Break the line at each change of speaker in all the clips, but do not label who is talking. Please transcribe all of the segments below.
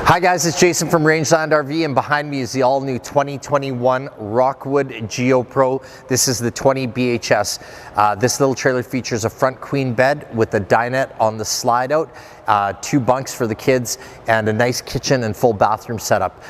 Hi guys, it's Jason from Rangeland RV, and behind me is the all-new 2021 Rockwood Geo Pro. This is the 20 BHS. This little trailer features a front queen bed with a dinette on the slide out, 2 bunks for the kids, and a nice kitchen and full bathroom setup.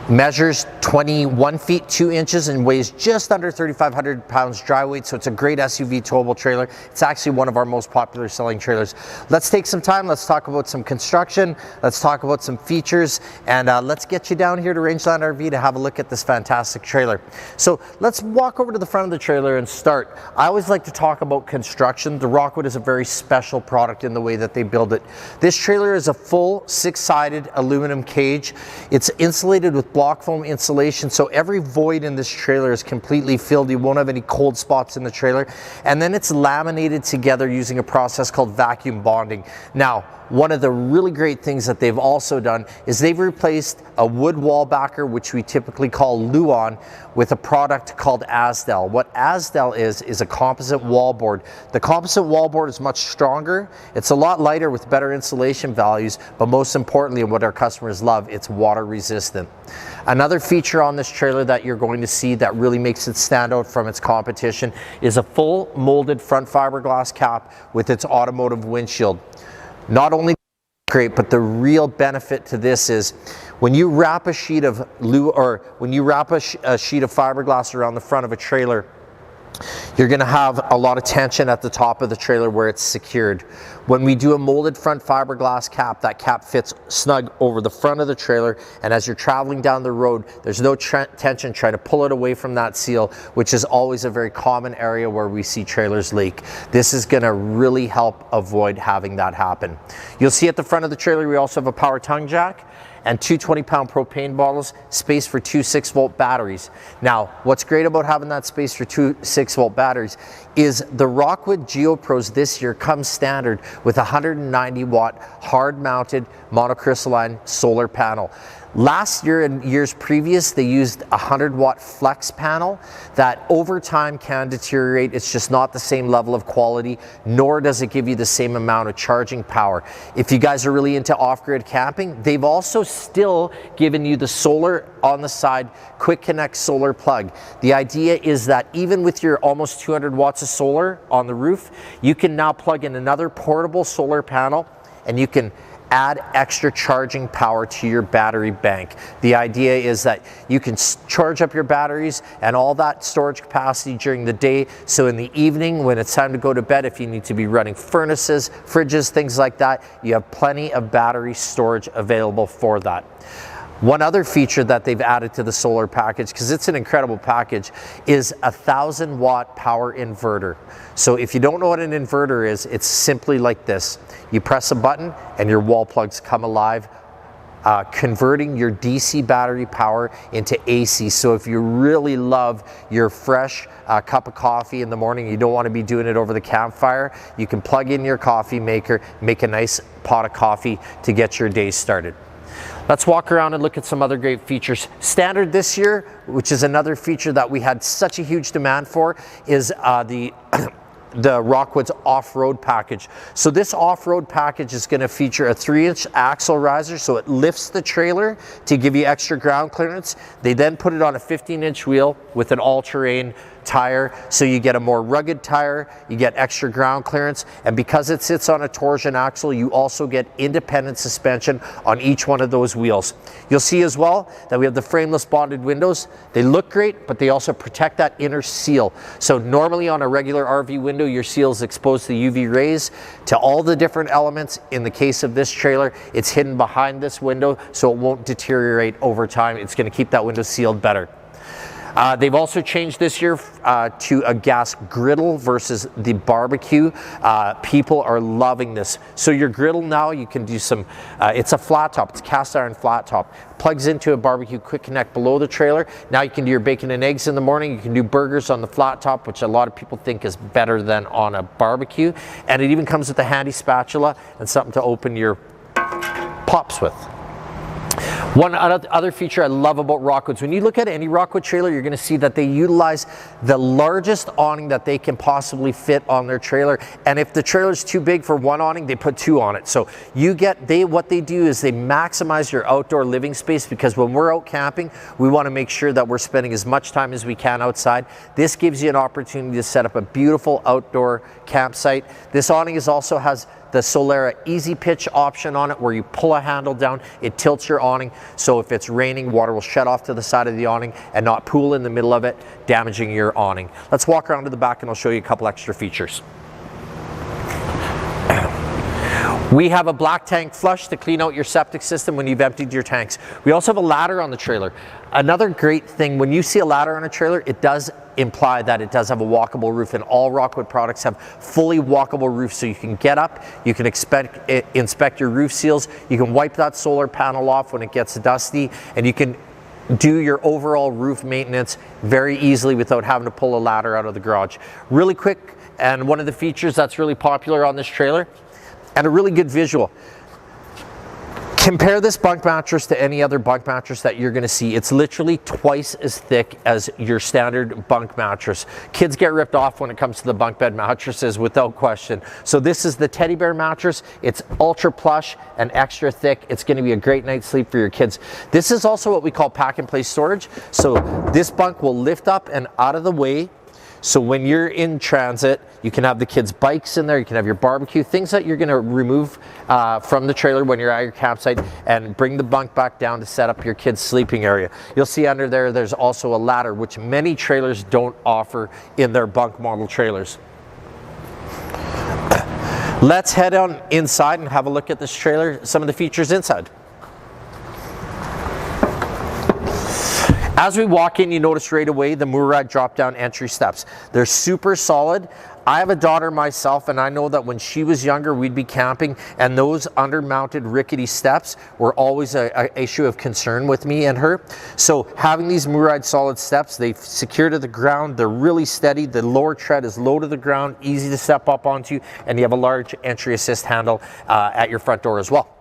Measures 21 feet 2 inches and weighs just under 3,500 pounds dry weight, so it's a great SUV towable trailer. It's actually one of our most popular selling trailers. Let's take some time, let's talk about some construction, let's talk about some features, and let's get you down here to Rangeland RV to have a look at this fantastic trailer. So let's walk over to the front of the trailer and start. I always like to talk about construction. The Rockwood is a very special product in the way that they build it. This trailer is a full 6-sided aluminum cage. It's insulated with block foam insulation, so every void in this trailer is completely filled. You won't have any cold spots in the trailer. And then it's laminated together using a process called vacuum bonding. Now, one of the really great things that they've also done is they've replaced a wood wall backer, which we typically call Luan, with a product called Asdel. What Asdel is a composite wallboard. The composite wallboard is much stronger. It's a lot lighter with better insulation values, but most importantly, and what our customers love, it's water resistant. Another feature on this trailer that you're going to see that really makes it stand out from its competition is a full molded front fiberglass cap with its automotive windshield. Not only great, but the real benefit to this is when you wrap a sheet of sheet of fiberglass around the front of a trailer, you're going to have a lot of tension at the top of the trailer where it's secured. When we do a molded front fiberglass cap, that cap fits snug over the front of the trailer, and as you're traveling down the road, there's no tension trying to pull it away from that seal, which is always a very common area where we see trailers leak. This is going to really help avoid having that happen. You'll see at the front of the trailer we also have a power tongue jack and 2 20-pound propane bottles, space for 2 6-volt batteries. Now, what's great about having that space for 2 6-volt batteries is the Rockwood Geo Pros this year come standard with a 190-watt hard-mounted monocrystalline solar panel. Last year and years previous, they used a 100-watt flex panel that over time can deteriorate. It's just not the same level of quality, nor does it give you the same amount of charging power. If you guys are really into off-grid camping, they've also still given you the solar on the side quick connect solar plug. The idea is that even with your almost 200 watts of solar on the roof, you can now plug in another portable solar panel and you can add extra charging power to your battery bank. The idea is that you can charge up your batteries and all that storage capacity during the day, so in the evening when it's time to go to bed, if you need to be running furnaces, fridges, things like that, you have plenty of battery storage available for that. One other feature that they've added to the solar package, because it's an incredible package, is a 1,000-watt power inverter. So if you don't know what an inverter is, it's simply like this. You press a button and your wall plugs come alive, converting your DC battery power into AC. So if you really love your fresh cup of coffee in the morning, you don't want to be doing it over the campfire, you can plug in your coffee maker, make a nice pot of coffee to get your day started. Let's walk around and look at some other great features. Standard this year, which is another feature that we had such a huge demand for, is the Rockwood's off-road package. So this off-road package is going to feature a 3-inch axle riser, so it lifts the trailer to give you extra ground clearance. They then put it on a 15-inch wheel with an all-terrain tire, so you get a more rugged tire, you get extra ground clearance, and because it sits on a torsion axle, you also get independent suspension on each one of those wheels. You'll see as well that we have the frameless bonded windows. They look great, but they also protect that inner seal. So normally on a regular RV window, your seal is exposed to UV rays, to all the different elements. In the case of this trailer, it's hidden behind this window, so it won't deteriorate over time. It's going to keep that window sealed better. They've also changed this year to a gas griddle versus the barbecue. People are loving this. So your griddle now, you can do some, it's a flat top, it's cast iron flat top. Plugs into a barbecue quick connect below the trailer. Now you can do your bacon and eggs in the morning. You can do burgers on the flat top, which a lot of people think is better than on a barbecue. And it even comes with a handy spatula and something to open your pops with. One other feature I love about Rockwoods, when you look at any Rockwood trailer, you're going to see that they utilize the largest awning that they can possibly fit on their trailer. And if the trailer is too big for one awning, they put two on it. So you get, what they do is they maximize your outdoor living space, because when we're out camping, we want to make sure that we're spending as much time as we can outside. This gives you an opportunity to set up a beautiful outdoor campsite. This awning also has the Solera Easy Pitch option on it, where you pull a handle down, it tilts your awning, so if it's raining, water will shed off to the side of the awning and not pool in the middle of it, damaging your awning. Let's walk around to the back and I'll show you a couple extra features. We have a black tank flush to clean out your septic system when you've emptied your tanks. We also have a ladder on the trailer. Another great thing, when you see a ladder on a trailer, it does imply that it does have a walkable roof, and all Rockwood products have fully walkable roofs, so you can get up, you can inspect your roof seals, you can wipe that solar panel off when it gets dusty, and you can do your overall roof maintenance very easily without having to pull a ladder out of the garage. Really quick, and one of the features that's really popular on this trailer, and a really good visual. Compare this bunk mattress to any other bunk mattress that you're going to see. It's literally twice as thick as your standard bunk mattress. Kids get ripped off when it comes to the bunk bed mattresses, without question. So this is the teddy bear mattress. It's ultra plush and extra thick. It's going to be a great night's sleep for your kids. This is also what we call pack and play storage. So this bunk will lift up and out of the way. So when you're in transit, you can have the kids' bikes in there, you can have your barbecue, things that you're going to remove from the trailer when you're at your campsite, and bring the bunk back down to set up your kids' sleeping area. You'll see under there, there's also a ladder, which many trailers don't offer in their bunk model trailers. Let's head on inside and have a look at this trailer, some of the features inside. As we walk in, you notice right away the Murad drop-down entry steps. They're super solid. I have a daughter myself, and I know that when she was younger, we'd be camping, and those under-mounted rickety steps were always an issue of concern with me and her. So having these Murad solid steps, they've secured to the ground, they're really steady, the lower tread is low to the ground, easy to step up onto, and you have a large entry assist handle at your front door as well.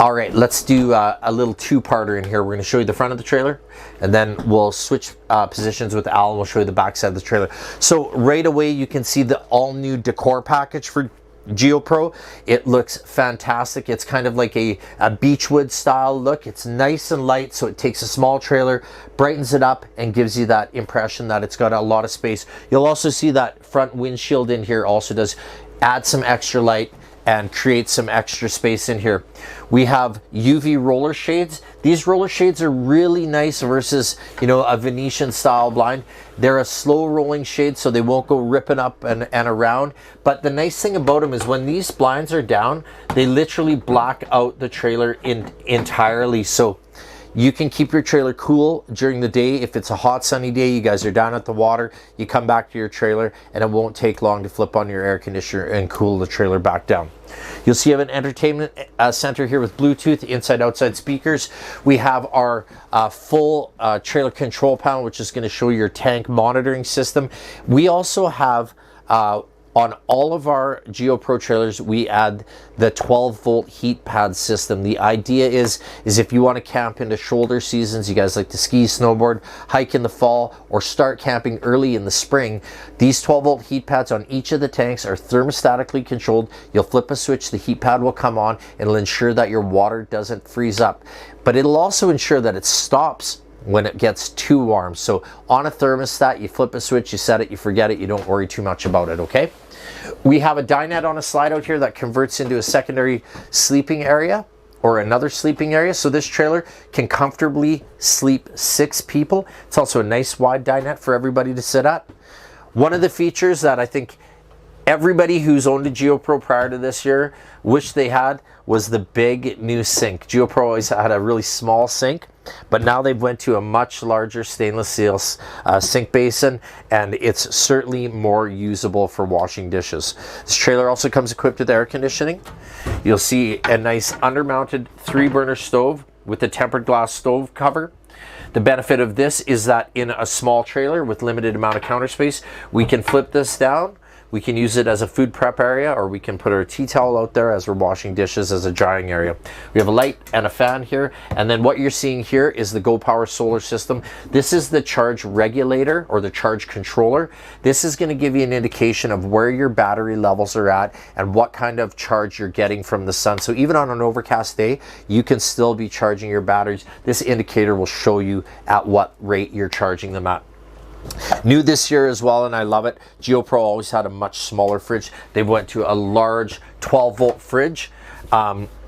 All right, let's do a little two-parter in here. We're going to show you the front of the trailer, and then we'll switch positions with Al, and we'll show you the back side of the trailer. So right away, you can see the all-new decor package for Geo Pro. It looks fantastic. It's kind of like a beechwood style look. It's nice and light, so it takes a small trailer, brightens it up, and gives you that impression that it's got a lot of space. You'll also see that front windshield in here also does add some extra light and create some extra space in here. We have UV roller shades. These roller shades are really nice versus, you know, a Venetian style blind. They're a slow rolling shade, so they won't go ripping up and around. But the nice thing about them is when these blinds are down, they literally block out the trailer entirely. So you can keep your trailer cool during the day. If it's a hot sunny day, you guys are down at the water, you come back to your trailer, and it won't take long to flip on your air conditioner and cool the trailer back down. You'll see you have an entertainment center here with Bluetooth, inside outside speakers. We have our full trailer control panel, which is going to show your tank monitoring system. We also have on all of our Geo Pro trailers, we add the 12-volt heat pad system. The idea is if you want to camp into shoulder seasons, you guys like to ski, snowboard, hike in the fall, or start camping early in the spring, these 12-volt heat pads on each of the tanks are thermostatically controlled. You'll flip a switch, the heat pad will come on, and it'll ensure that your water doesn't freeze up. But it'll also ensure that it stops when it gets too warm. So on a thermostat, you flip a switch, you set it, you forget it, you don't worry too much about it, okay? We have a dinette on a slide out here that converts into a secondary sleeping area or another sleeping area. So this trailer can comfortably sleep 6 people. It's also a nice wide dinette for everybody to sit at. One of the features that I think everybody who's owned a Geo Pro prior to this year wished they had was the big new sink. Geo Pro always had a really small sink, but now they've went to a much larger stainless steel sink basin, and it's certainly more usable for washing dishes. This trailer also comes equipped with air conditioning. You'll see a nice undermounted 3-burner stove with a tempered glass stove cover. The benefit of this is that in a small trailer with limited amount of counter space, we can flip this down. We can use it as a food prep area, or we can put our tea towel out there as we're washing dishes as a drying area. We have a light and a fan here, and then what you're seeing here is the Go Power solar system. This is the charge regulator or the charge controller. This is going to give you an indication of where your battery levels are at and what kind of charge you're getting from the sun. So even on an overcast day, you can still be charging your batteries. This indicator will show you at what rate you're charging them at. New this year as well, and I love it, Geo Pro always had a much smaller fridge. They went to a large 12-volt fridge,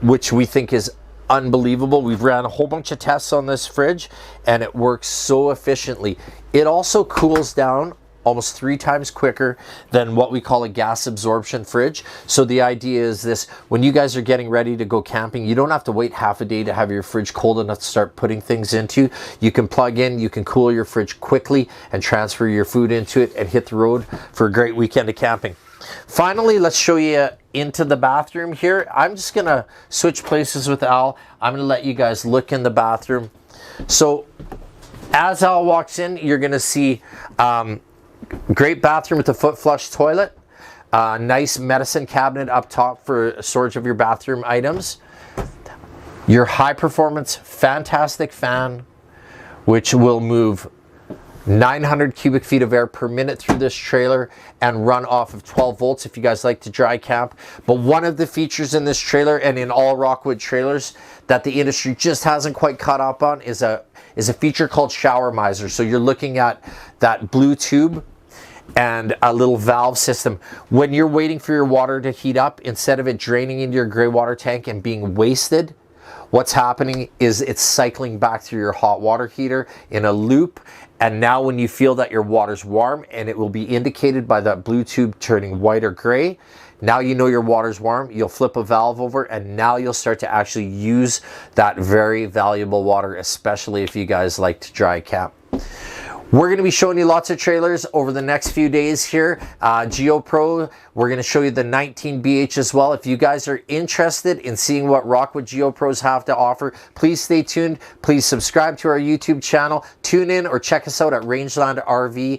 which we think is unbelievable. We've ran a whole bunch of tests on this fridge and it works so efficiently. It also cools down almost 3 times quicker than what we call a gas absorption fridge. So the idea is this: when you guys are getting ready to go camping, you don't have to wait half a day to have your fridge cold enough to start putting things into. You can plug in, you can cool your fridge quickly and transfer your food into it and hit the road for a great weekend of camping. Finally, let's show you into the bathroom here. I'm just gonna switch places with Al. I'm gonna let you guys look in the bathroom. So as Al walks in, you're gonna see great bathroom with a foot flush toilet, nice medicine cabinet up top for storage of your bathroom items, your high performance fantastic fan, which will move 900 cubic feet of air per minute through this trailer and run off of 12 volts if you guys like to dry camp. But one of the features in this trailer and in all Rockwood trailers that the industry just hasn't quite caught up on is a feature called shower miser. So you're looking at that blue tube and a little valve system. When you're waiting for your water to heat up, instead of it draining into your gray water tank and being wasted, what's happening is it's cycling back through your hot water heater in a loop. And now when you feel that your water's warm, and it will be indicated by that blue tube turning white or gray, now you know your water's warm. You'll flip a valve over and now you'll start to actually use that very valuable water, especially if you guys like to dry camp. We're going to be showing you lots of trailers over the next few days here. Geo Pro, we're going to show you the 19BH as well. If you guys are interested in seeing what Rockwood Geo Pros have to offer, please stay tuned. Please subscribe to our YouTube channel. Tune in or check us out at Rangeland RV